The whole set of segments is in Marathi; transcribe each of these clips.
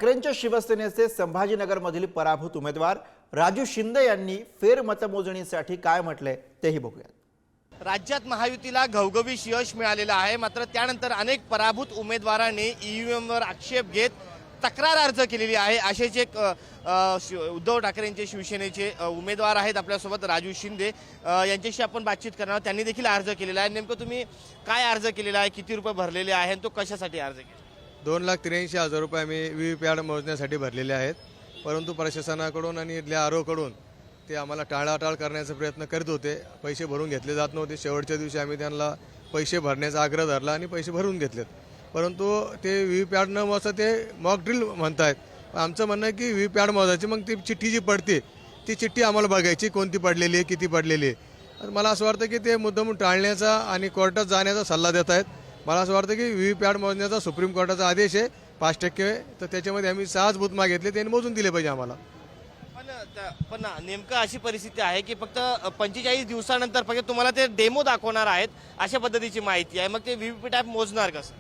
ठाकरेंच्या शिवसेनेचे संभाजीनगरमधील पराभूत उमेदवार राजू शिंदे यांनी फेरमतमोजणीसाठी काय म्हटले तेही बघूया। राज्यात महायुतीला घवघवीत यश मिळालेलं आहे, मात्र त्यानंतर अनेक पराभूत उमेदवारांनी ईव्हीएमवर आक्षेप घेत तक्रार अर्ज केलेली आहे। असेच एक उद्धव ठाकरेंचे शिवसेनेचे उमेदवार आहेत आपल्यासोबत राजू शिंदे, यांच्याशी आपण बातचीत करणार आहोत। त्यांनी देखील अर्ज केलेला आहे। नेमकं तुम्ही काय अर्ज केलेला आहे, किती रुपये भरलेले आहे, तो कशासाठी अर्ज केला? 2,83,000 रुपये आम्ही व्हीव्हीपॅट मोजण्यासाठी भरलेले आहेत, परंतु प्रशासनाकडून आणि इथल्या आरोकडून ते आम्हाला टाळाटाळ करण्याचा प्रयत्न करत होते। पैसे भरून घेतले जात नव्हते। शेवटच्या दिवशी आम्ही त्यांना पैसे भरण्याचा आग्रह धरला आणि पैसे भरून घेतलेत, परंतु ते व्हीव्हीपॅट न मोजता ते मॉक ड्रिल म्हणतायत। आमचं म्हणणं आहे की व्हीव्हीपॅट मोजायची, मग ती चिठ्ठी जी पडते ती चिठ्ठी आम्हाला बघायची, कोणती पडलेली आहे, किती पडलेली आहे। मला असं वाटतं की ते मुद्दाम टाळण्याचा आणि कोर्टात जाण्याचा सल्ला देत आहेत। मला असं वाटतं की व्हीव्हीपॅट मोजण्याचा सुप्रीम कोर्टाचा आदेश आहे 5%, तर त्याच्यामध्ये आम्ही 6 बूथ मागितले, त्यांनी मोजून दिले पाहिजे आम्हाला। पण नेमकं अशी परिस्थिती आहे की फक्त 45 दिवसानंतर फक्त तुम्हाला ते डेमो दाखवणार आहेत, अशा पद्धतीची माहिती आहे। मग ते व्हीव्हीपॅट मोजणार कसं?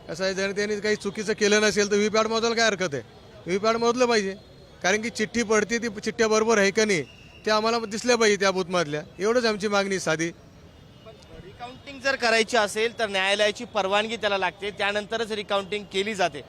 कसं आहे, जर त्यांनी काही चुकीचं केलं नसेल तर व्हीव्हीपॅट मोजायला काय हरकत आहे? व्हीव्हीपॅट मोजलं पाहिजे, कारण की चिठ्ठी पडते ती चिठ्ठ्या बरोबर आहे का नाही ते आम्हाला दिसल्या पाहिजे त्या बूथमधल्या। एवढंच आमची मागणी साधी। रिकाउंटिंग जर करायची असेल तर न्यायालयाची परवानगी त्याला लागते, त्यानंतरच रिकाउंटिंग केली जाते।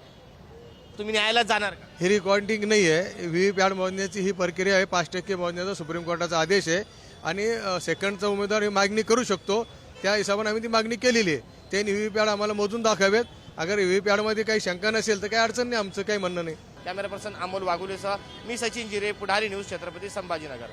तुम्ही न्यायालयात जाणार का? ही रिकाउंटिंग नाही आहे, व्हीव्हीपॅट मोजण्याची ही प्रक्रिया आहे। 5% मोजण्याचा सुप्रीम कोर्टाचा आदेश आहे आणि सेकंडचा उमेदवार ही मागणी करू शकतो, त्या हिशोबाने आम्ही ती मागणी केलेली आहे। त्यांनी व्हीव्हीपॅट आम्हाला मोजून दाखवावेत। अगर व्हीव्हीपॅटमध्ये काही शंका नसेल तर काही अडचण नाही, आमचं काही म्हणणं नाही। कॅमेरा पर्सन अमोल वाघुलेसह मी सचिन जिरे, पुढारी न्यूज, छत्रपती संभाजीनगर।